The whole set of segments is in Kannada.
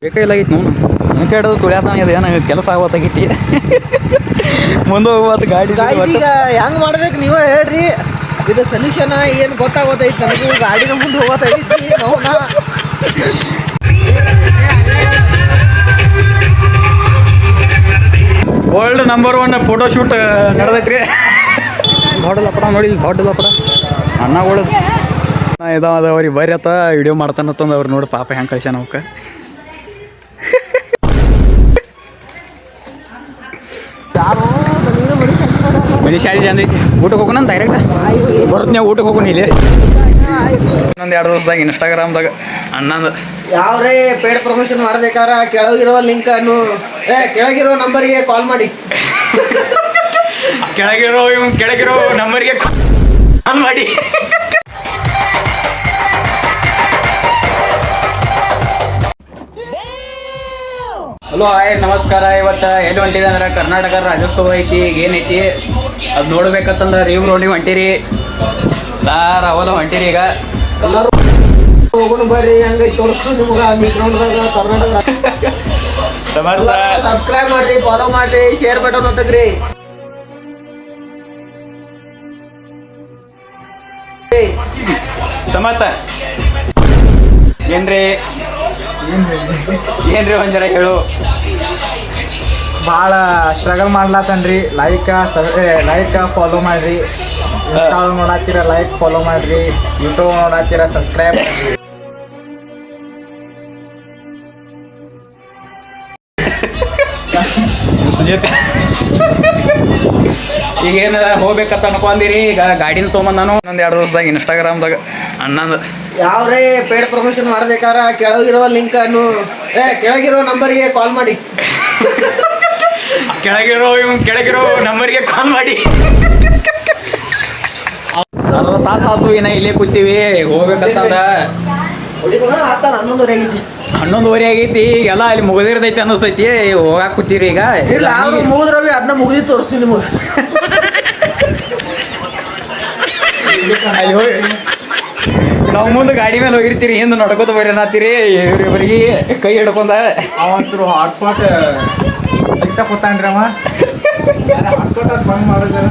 ಬೇಕಾಗಿಲ್ಲಾಗಿತ್ತು ನೋನು ನನಗೆ ಹಿಡಿದು ತುಳಿಯಾತ ಏನು ಕೆಲಸ ಆಗೋತ್ತಾಗೈತಿ ಮುಂದೆ ಹೋಗುವತ್ತು ಗಾಡಿ ಈಗ ಹೆಂಗೆ ಮಾಡ್ಬೇಕು ನೀವೇ ಹೇಳ್ರಿ. ಇದು ಸೊಲ್ಯೂಷನ್ ಏನು ಗೊತ್ತಾಗೋತೈತಿ ನನಗೂ. ಗಾಡಿನ ಮುಂದೆ ಹೋಗೋತೈತಿ ನೋನ. ವರ್ಲ್ಡ್ ನಂಬರ್ 1 ಫೋಟೋ ಶೂಟ್ ನಡೆದೈತ್ರಿ. ದೊಡ್ಡ ಲಪಡ ನೋಡಿ, ದೊಡ್ಡ ಲಪಡ ಅಣ್ಣಗಳು ಇದಾವ ಅವ್ರಿಗೆ ಬರ್ರಿ ಅತ್ತ ವಿಡಿಯೋ ಮಾಡ್ತಾನತ್ತಂದು ಅವ್ರು ನೋಡಿ ಪಾಪ ಹೆಂಗೆ ಕಳ್ಸ್ಯಾನ ಅವಕ್ಕೆ. ಮನಿ ಶಾಡಿ ಜನ ಐತಿ. ಊಟಕ್ಕೆ ಹೋಗೋಣ ಡೈರೆಕ್ಟ್ ಬರುತ್ತೆ. ನೀವು ಊಟಕ್ಕೆ ಹೋಗೋಣ ಇಲ್ಲಿ ಇನ್ನೊಂದು 2 ದಿವಸದಾಗ ಇನ್ಸ್ಟಾಗ್ರಾಮ್ದಾಗ ಅಣ್ಣಂದು ಯಾವ್ರೇ ಪೇಡ್ ಪ್ರಮೋಷನ್ ಮಾಡ್ಬೇಕಾರ ಕೆಳಗಿರೋ ಲಿಂಕ್ ಅನ್ನು ಕೆಳಗಿರೋ ನಂಬರ್ಗೆ ಕಾಲ್ ಮಾಡಿ. ಕೆಳಗಿರೋ ನಂಬರ್ಗೆ ಕಾಲ್ ಮಾಡಿ. ಹಲೋ ಹಾಯ್ ನಮಸ್ಕಾರ. ಇವತ್ತು ಎಲ್ಲಿ ಹೊಂಟಿದೆ ಅಂದ್ರೆ ಕರ್ನಾಟಕ ರಾಜ್ಯೋತ್ಸವ ಐತಿ. ಈಗ ಏನೈತಿ ಅದು ನೋಡ್ಬೇಕಂತಂದ್ರೆ ರಿವ್ ರೋಡಿಗೆ ಹೊಂಟಿರಿ. ಅವಲ್ಲ ಹೊಂಟಿರಿ. ಈಗ ಎಲ್ಲರೂ ಹೋಗೋಣ ಬರ್ರಿ. ಹಂಗೈತಿ ತೋರಿಸ್ತು ನಿಮ್ಗೆ ಗ್ರೌಂಡ್ದಾಗ ಕರ್ನಾಟಕ. ಸಬ್ಸ್ಕ್ರೈಬ್ ಮಾಡ್ರಿ, ಫಾಲೋ ಮಾಡ್ರಿ, ಶೇರ್ ಬಟನ್ ಒತ್ತಗ್ರಿ. ಸಮರ್ಥ ಏನ್ರಿ ಒಂದ್ ಜರ ಹೇಳು. ಭಾಳ ಸ್ಟ್ರಗಲ್ ಮಾಡ್ಲಾತನ್ರಿ. ಲೈಕ್ ಫಾಲೋ ಮಾಡ್ರಿ. ಇನ್ಸ್ಟಾಲ್ ನೋಡತ್ತೀರ ಲೈಕ್ ಫಾಲೋ ಮಾಡ್ರಿ. ಯೂಟ್ಯೂಬ್ ನೋಡತ್ತೀರ ಸಬ್ಸ್ಕ್ರೈಬ್ ಮಾಡ್ರಿ. ಈಗ ಏನ ಹೋಗ್ಬೇಕಂತ ಅನ್ಕೊಂಡಿರಿ. ಈಗ ಗಾಡಿನ ತೊಗೊಂಬಂದು ನಾನು ಇನ್ನೊಂದು 2 ದಿವಸದಾಗ ಇನ್ಸ್ಟಾಗ್ರಾಮ್ದಾಗ ಅಣ್ಣಂದು ಯಾವ್ರೇ ಪೇಡ್ ಪ್ರಮೋಷನ್ ಮಾಡ್ಬೇಕಾರ ಕೆಳಗಿರೋ ಲಿಂಕ್ ಅನ್ನು ಕೆಳಗಿರೋ ನಂಬರ್ಗೆ ಕಾಲ್ ಮಾಡಿ. ಕೆಳಗಿರೋ ನಂಬರ್ಗೆ ಕಾಲ್ ಮಾಡಿ. 40 ತಾಸು ಆತು ಏನ ಇಲ್ಲೇ ಕೂತೀವಿ. ಹೋಗ್ಬೇಕಂತಂದ 11:30 ಆಗೈತಿ. ಈಗೆಲ್ಲ ಅಲ್ಲಿ ಮುಗಿದಿರ್ತೈತಿ ಅನ್ನಿಸ್ತೈತಿ. ಹೋಗಾಕ ಕೂತೀರಿ ಈಗ. ಮುಗಿದ್ರವಿ ಅದನ್ನ ಮುಗಿದಿ ತೋರಿಸ್ತೀವಿ ನಿಮಗೆ. ಅಲ್ಲಿ ಹೋಗಿ ನಾವು ಮುಂದೆ ಗಾಡಿ ಮೇಲೆ ಹೋಗಿರ್ತೀರಿ, ಹಿಂದೆ ನಡ್ಕೋತ ಬರ್ರಿ ಅನ್ನತ್ತೀರಿ. ಇವ್ರಿಬ್ಬರಿಗೆ ಕೈ ಹಿಡ್ಕೊಂಡ ಅವಂತರು ಹಾಟ್ಸ್ಪಾಟ್ ಇಟ್ಟ ಕೂತಾನ್ರಿ ಅವ. ಹಾಟ್ಸ್ಪಾಟ್ ಅದು ಬಂದ್ ಮಾಡಿದಾರ.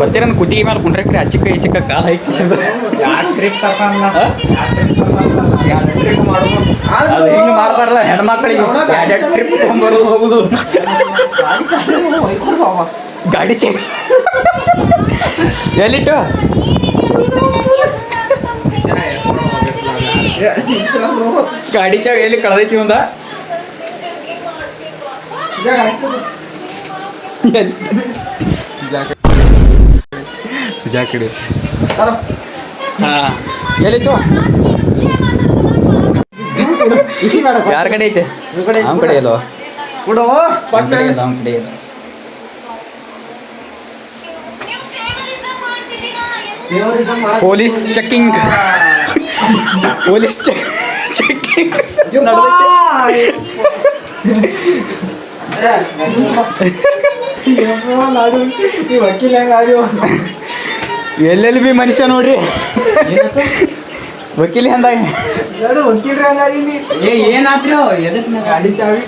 ಬರ್ತೀರ ಕುತ್ತಿಗೆ ಮೇಲೆ ಕುಂಡ್ರಕ್ರಿ. ಚಿಕ್ಕ ಕಾಲು ಹಾಕಿಸಿದ ಟ್ರಿಪ್ ತರ್ತಾನಲ್ಲ. ಟ್ರಿಪ್ ಮಾಡ್ಬೋದು. ಅದು ಹಿಂಗೆ ಮಾಡ್ತಾರಲ್ಲ ಹೆಣ್ಮಕ್ಳಿಗೆ. 2 ಟ್ರಿಪ್ ತೊಗೊಂಬರೋದು ಹೋಗುದು. ಗಾಡಿ ಚೆಕ್ ಎಲ್ಲಿಟ್ಟು ಗಾಡಿ ಚಾವ್ ಎಲ್ಲಿ ಕಳೆದೈತಿ ಒಂದ. ಸುಜಾ ಕಡೆ ಎಲ್ಲಿತ್ತು? ಯಾರ ಕಡೆ ಐತೆ? ನಮ್ಮ ಕಡೆ ಇಲ್ವ? ನಮ್ಮ ಕಡೆ ಇಲ್ಲ. ಪೊಲೀಸ್ ಚೆಕಿಂಗ್ ವಕೀಲ ಎಲ್ಲೆಲ್ಲಿ ಬಿ ಮನುಷ್ಯ ನೋಡ್ರಿ. ವಕೀಲಿ ಅಂದಾಗ ವಕೀಲ್ರಿ ಹಂಗಾರಿನಿ. ಏನಾದ್ರು ಗಾಡಿ ಚಾವಿ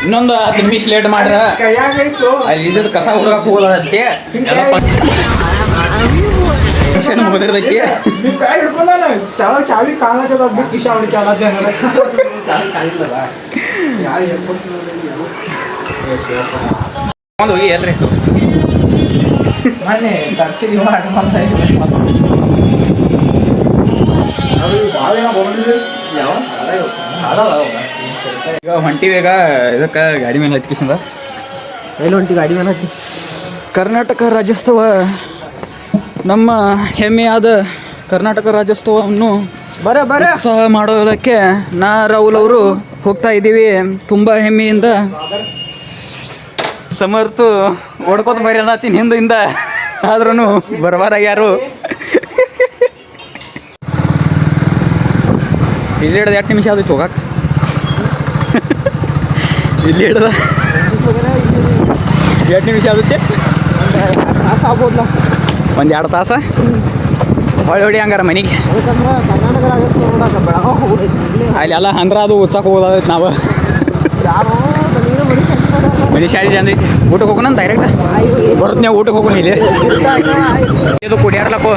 ಇನ್ನೊಂದು 10 ನಿಮಿಷ ಲೇಟ್ ಮಾಡ್ರ ಕೈಯಾಗೈತು. ಅಲ್ಲಿ ಇದ್ರ ಕಸ ಹುಡುಗಕ್ಕೆ ಹೋಗೋದಂತೆ. ಫಂಕ್ಷನ್ ಮುಗಿದಿರ್ತೈತಿ. ನೀವು ಕೈ ಹಿಡ್ಕೊಂಡ ಚಾವಿ ಕಾಣತ್ತದ ಕಿಶಾ ಹೊಡಿಕೆ ಅಲ್ಲದೆ ಒಂದು ಹೋಗಿ ಎಲ್ರಿ ಮೊನ್ನೆ ತರ್ಸಿದೀವಿ ಮಾಡ್ಕೊಂತ ಈಗ ಹೊಂಟಿವಿ. ಈಗ ಇದಕ್ಕೆ ಗಾಡಿ ಮೇಲೆ ಹತ್ಕಿಸಿಂದ ಎಲ್ಲಿ ಹೊಂಟಿ ಗಾಡಿ ಮೇಲೆ ಹತ್ತಿ. ಕರ್ನಾಟಕ ರಾಜ್ಯೋತ್ಸವ, ನಮ್ಮ ಹೆಮ್ಮೆಯಾದ ಕರ್ನಾಟಕ ರಾಜ್ಯೋತ್ಸವವನ್ನು ಉತ್ಸಾಹ ಮಾಡೋದಕ್ಕೆ ರಾಹುಲ್ ಅವರು ಹೋಗ್ತಾ ಇದ್ದೀವಿ. ತುಂಬ ಹೆಮ್ಮೆಯಿಂದ. ಸಮರ್ಥು ಓಡ್ಕೋತ ಬರೀ ಅನ್ನತ್ತೀನಿ ಹಿಂದಿಂದ, ಆದ್ರೂ ಬರ್ಬಾರಾಗ್ಯಾರು. ಇಲ್ಲಿ ಹಿಡ್ದು 2 ನಿಮಿಷ ಆದೈತೆ ಹೋಗಕ್ಕೆ. ಇಲ್ಲಿ ಹಿಡ್ದ 2 ನಿಮಿಷ ಆಗುತ್ತೆ. ತಾಸು ಆಗ್ಬೋದು. ಒಂದು 2 ತಾಸು ಹೊಳ್ಳಿ ಹೊಡಿ ಹಂಗಾರ ಮನೆಗೆ ಯಾಕಂದ್ರೆ ಕರ್ನಾಟಕ ರಾಜ್ಯಕ್ಕೆ ನೋಡಕ್ಕೆ ಬೆಳಗಾವ್ ಹೋಗ್ಬೇಕು ಅಲ್ಲಿ ಎಲ್ಲ ಅಂದ್ರೆ ಅದು ಉತ್ಸಕ್ಕೆ ಹೋಗೋದೈತೆ ನಾವು ಯಾರೋ ನೀನು ಮನಿ ಶಾಲೆ ಜನ ಐತಿ ಊಟಕ್ಕೆ ಹೋಗೋಣ ಡೈರೆಕ್ಟ್ ಬರುತ್ತೆ ನೀವು ಊಟಕ್ಕೆ ಹೋಗೋಣ ಇಲ್ಲಿ ಇದು ಕುಡಿಯಾರ್ಲಕ್ಕೋ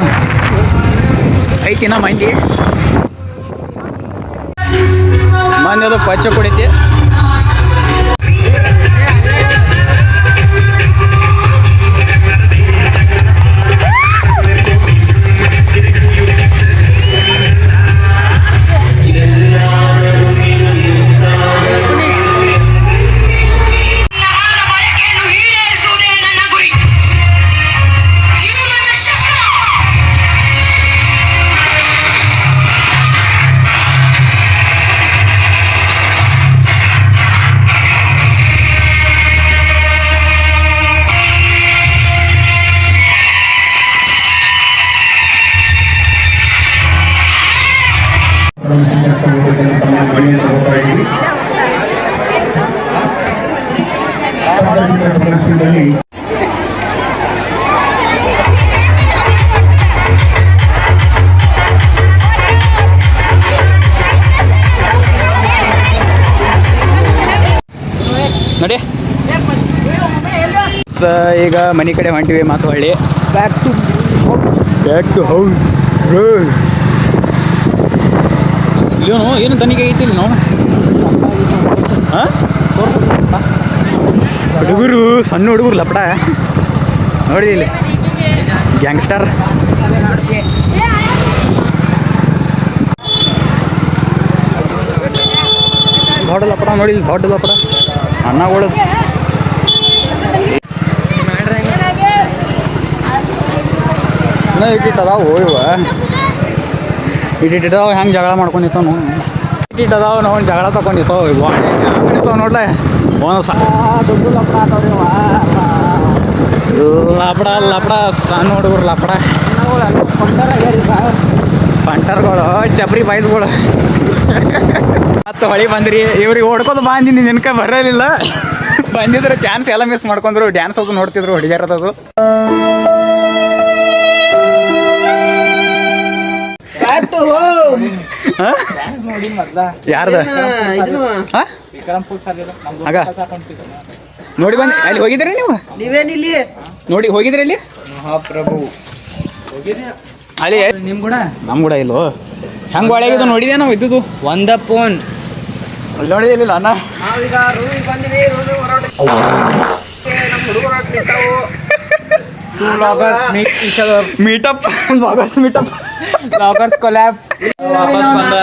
ಐತಿನ ಮಂದಿ ಅದು ಪಚ್ಚ ಕುಡಿತಿ ನೋಡಿ ಈಗ ಮನೆ ಕಡೆ ಹೊಂಟಿವಿ ಮಾತು ಹಳ್ಳಿ ಬ್ಯಾಕ್ ಟು ಹೌಸ್ ಇಲ್ಲೂ ಏನು ತನಿಖೆ ಐತಿ ಇಲ್ಲಿ ನಾವು ಹಾಂ ಹುಡುಗರು ಸಣ್ಣ ಹುಡುಗರು ಲಪಡ ನೋಡಿ ಇಲ್ಲಿ ಗ್ಯಾಂಗ್ಸ್ಟರ್ ದೊಡ್ಡ ಲಪಡ ನೋಡಿ ಇಲ್ಲಿ ದೊಡ್ಡ ಲಪಡ ಅನ್ನಗಳು ಇಟ್ಟಿಟ್ಟದಾವು ಇವ ಇಟ್ಟಿಟ್ಟಿದ್ದಾವ ಹೆಂಗೆ ಜಗಳ ಮಾಡ್ಕೊಂಡಿರ್ತಾವ ನಾವು ಇಟ್ಟಿಟ್ಟದಾವ ನಾವು ಜಗಳ ತಗೊಂಡಿರ್ತಾವ ನಿಂತಾವ ನೋಡ್ಲೆ ಒಂದು ದೊಡ್ಡ ಲಪಡ ಆತವ್ರಿ ಲಪಡ ಲಪಡ ಸಣ್ಣ ಹುಡುಗರು ಲಪಡ ಪಂಟರ್ಗಳು ಚಪ್ರಿ ಬಾಯ್ಸ್ಗಳು ಮತ್ತು ಹೊಳಿ ಬಂದ್ರಿ ಇವ್ರಿಗೆ ಹೊಡ್ಕೋದು ಬಂದಿನಿ ನಿನ್ಕ ಬರಲಿಲ್ಲ ಬಂದಿದ್ರು ಚಾನ್ಸ್ ಎಲ್ಲ ಮಿಸ್ ಮಾಡ್ಕೊಂಡ್ರು ಡ್ಯಾನ್ಸ್ ಅದು ನೋಡ್ತಿದ್ರು ಹುಡುಗಿಯರದದು ಯಾರ್ದ ಆಗ ನೋಡಿ ಬಂದು ಅಲ್ಲಿ ಹೋಗಿದ್ರಿ ನೀವು ನೀವೇನಿಲ್ಲಿ ನೋಡಿ ಹೋಗಿದ್ರಿ ಅಲ್ಲಿ ಪ್ರಭು ಅಲ್ಲಿ ನಿಮ್ ಕೂಡ ನಮ್ಮ ಕೂಡ ಇಲ್ವೋ ಹೆಂಗೆ ಒಳಗಿದ್ದು ನೋಡಿದೆ ನಾವು ಇದ್ದುದು ಒಂದ ಫೋನ್ ಅಲ್ಲಿ ನೋಡಿದಿಲ್ಲ ಅಣ್ಣ ನಾವೀಗ ರೂಮಿಗೆ ಬಂದಿವಿ ರೂಮಿಗೆ ಹೊರಟ ನಮ್ಮ ಹುಡುಗರು ನಿಂತಾವು meetup bloggers meetup bloggers collab ವಾಪಸ್ ಬಂದ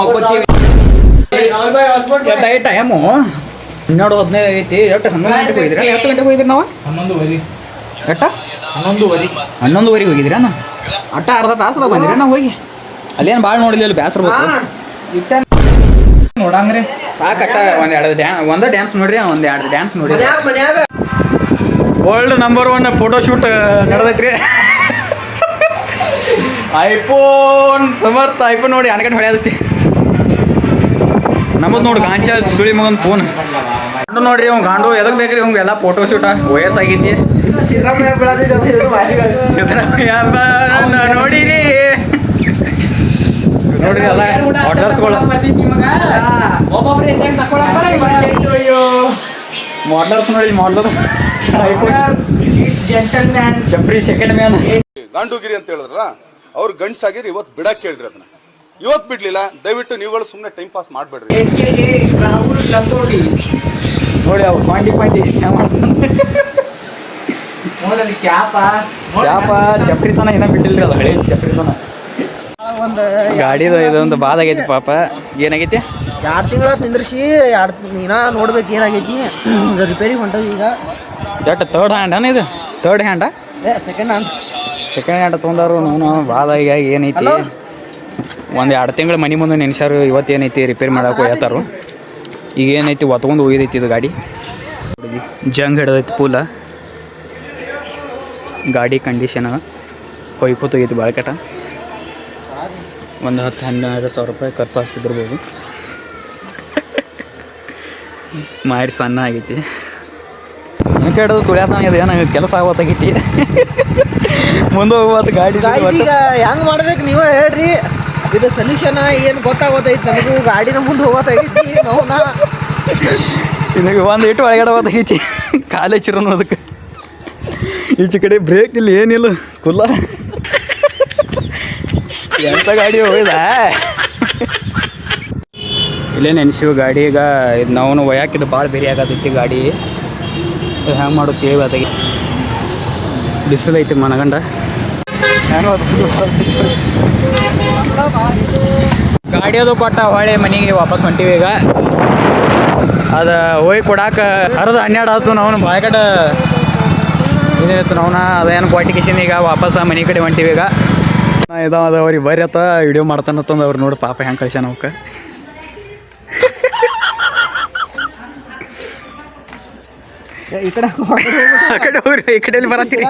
ಮಕ್ಕೋತೀವಿ ಟೈಮು 12:15 ಐತಿ ಎಷ್ಟು 11 ಗಂಟೆಗೆ ಹೋಗಿದ್ರಿ ಎಷ್ಟು ಗಂಟೆಗೆ ಹೋಗಿದ್ರಿ ನಾವು 11:10 ಎಟ್ಟ 11:10 ಹೋಗಿದ್ರಿ ಅಣ್ಣ ಅಟ್ಟ ಅರ್ಧ ತಾಸದ ಬಂದಿರಿ ನಾವು ಹೋಗಿ ಅಲ್ಲೇನು ಭಾಳ ನೋಡಿಲ್ಲ ಬೇಸರ ಬೇಕು ನೋಡಂಗ್ರಿ ಸಾಕಟ್ಟ ಒಂದೇ ಡ್ಯಾನ್ಸ್ ನೋಡ್ರಿ ಒಂದು 2 ಡ್ಯಾನ್ಸ್ ನೋಡಿ ಮನ್ಯಾಗ ವರ್ಲ್ಡ್ ನಂಬರ್ 1 ಫೋಟೋ ಶೂಟ್ ನಡೆದೈತ್ರಿ ಐಫೋನ್ ಸಮರ್ಥ ಐಫೋನ್ ನೋಡಿ ಅನ್ಕಂಡು ಹೊಳೆಯದೈತಿ ನಮ್ಮದು ನೋಡಿ ಗಾಂಚ ಸುಳಿ ಮಗನ ಫೋನ್ ಗಂಡು ನೋಡ್ರಿ ಅವ್ನು ಗಾಂಡು ಎದಕ್ಕೆ ಬೇಕ್ರಿ ಅವ್ಗೆ ಎಲ್ಲ ಫೋಟೋ ಶೂಟ ವಯಸ್ಸಾಗೈತಿ ಸಿದ್ದರಾಮಯ್ಯ ನೋಡಿರಿ ನೋಡ್ರಿ ಎಲ್ಲ ಆರ್ಡರ್ಸ್ಗಳು ಮಾಡಲರ್ಸ್ ನೋಡಿ ಮಾಡಲರ್ ಚಪ್ರಿ ಸೆಕೆಂಡ್ ಮ್ಯಾನ್ ಗಾಂಡುಗಿರಿ ಅಂತ ಹೇಳಿದ್ರಲ್ಲ ಅವ್ರು ಗಂಡ್ಸಾಗಿರಿ ಇವತ್ತು ಬಿಡಕ್ಕೆ ಕೇಳಿದ್ರಿ ಅದನ್ನ ಇವತ್ತು ಬಿಡ್ಲಿಲ್ಲ ದಯವಿಟ್ಟು ನೀವುಗಳು ಸುಮ್ಮನೆ ಟೈಮ್ ಪಾಸ್ ಮಾಡಬೇಡ್ರಿ ನೋಡಿ ಅವು ಪಾಂಡಿ ಕ್ಯಾಪ ಚಪ್ರಿತನ ಏನೋ ಬಿಟ್ಟಿಲ್ರಿ ಅದು ಹಳೆ ಚಪ್ರಿತನ ಒಂದು ಗಾಡಿದು ಇದೊಂದು ಬಾದ ಆಗೈತಿ ಪಾಪ ಏನಾಗೈತಿ 2 ತಿಂಗಳ ನಿಂದ್ರಿಸಿ ಇನ್ನ ನೋಡ್ಬೇಕು ಏನಾಗೈತಿ ರಿಪೇರಿ ಹೊಂಟದ ಈಗ ಎಷ್ಟು ಥರ್ಡ್ ಹ್ಯಾಂಡ್ ಇದು ಥರ್ಡ್ ಹ್ಯಾಂಡ ಸೆಕೆಂಡ್ ಹ್ಯಾಂಡ್ ತೊಗೊಂಡಾರು ನಾನು ಬಾದ ಈಗ ಏನೈತಿ ಒಂದು 2 ತಿಂಗಳು ಮನೆ ಮುಂದೆ ನೆನ್ಸಾರು ಇವತ್ತು ಏನೈತಿ ರಿಪೇರಿ ಮಾಡಕ್ಕೆ ಹೇಳ್ತಾರು ಈಗ ಏನೈತಿ ಒತ್ಕೊಂಡು ಹೋಗಿದೈತಿ ಇದು ಗಾಡಿ ಜಂಗ್ ಹಿಡ್ದೈತಿ ಪೂಲ ಗಾಡಿ ಕಂಡೀಷನ್ ಹೊಯ್ಕೋತೋಗೈತಿ ಬಾಳ್ಕಟ ಒಂದು 10-12 ಸಾವಿರ ರೂಪಾಯಿ ಖರ್ಚು ಆಗ್ತಿದ್ದಿರ್ಬೋದು ಮಾರಿ ಸಣ್ಣ ಆಗೈತಿ ಶಂಕೆ ಹಿಡಿದು ತುಳಿಯಾತಾನ ಇದು ಏನು ಕೆಲಸ ಆಗೋತ್ತಾಗೈತಿ ಮುಂದೆ ಹೋಗ್ಬಾರ್ದು ಗಾಡಿ ಗಾಯ್ಸ್ ಈಗ ಹೆಂಗ್ ಮಾಡ್ಬೇಕು ನೀವೇ ಹೇಳ್ರಿ ಇದು ಸೊಲ್ಯೂಷನ್ ಏನು ಗೊತ್ತಾಗೋದೈತಿ ನನಗೂ ಗಾಡಿನ ಮುಂದೆ ಹೋಗೋದಾಗೈತಿ ನೋವ್ನ ಇದಕ್ಕೆ ಒಂದು ಇಟ್ಟು ಒಳಗಡೆ ಹೋದಾಗೈತಿ ಕಾಲೇ ಚಿರೋನು ಅದಕ್ಕೆ ಈಚೆ ಕಡೆ ಬ್ರೇಕ್ ಇಲ್ಲ ಏನಿಲ್ಲ ಕುಲ್ಲ ಎಂಥ ಗಾಡಿ ಹೋಯ್ದ ಇಲ್ಲೇ ನೆನೆಸಿವು ಗಾಡಿ ಈಗ ಇದು ನಾವು ಒಯ್ಯಾಕಿದ್ದು ಭಾಳ ಬೇರೆ ಆಗತೈತಿ ಗಾಡಿ ಹೆಂಗೆ ಮಾಡುತ್ತೇವೆ ಅದಾಗಿ ಬಿಸಿಲೈತಿ ಮನಗಂಡ ಗಾಡಿ ಅದು ಕೊಟ್ಟ ಹೊಳೆ ಮನೆಗೆ ವಾಪಸ್ ಹೊಂಟಿವಿ ಈಗ ಅದು ಹೋಗಿ ಕೊಡಾಕ ಹರಿದು 12 ಆಯ್ತು ನಾವು ಬಾಯ್ಕಡ ಇದಾಯ್ತು ನಾವು ಅದೇನು ಕ್ವಾಟಿ ಕಿಶನ್ ಈಗ ವಾಪಸ್ ಮನೆ ಕಡೆ ಹೊಂಟಿವಿ ಈಗ ಇದಾವ ಅವ್ರಿಗೆ ಬರ್ರಿ ಅತ್ತ ವಿಡಿಯೋ ಮಾಡ್ತಾನತ್ತಂದು ಅವ್ರು ನೋಡಿ ಪಾಪ ಹೆಂಗೆ ಕಳ್ಸ್ಯಾನ ಅವಕ್ಕೆ ಈ ಕಡೆ ಆ ಕಡೆ ಹೋಗ್ರಿ ಈ ಕಡೆಯಲ್ಲಿ ಬರತ್ತೀರಿ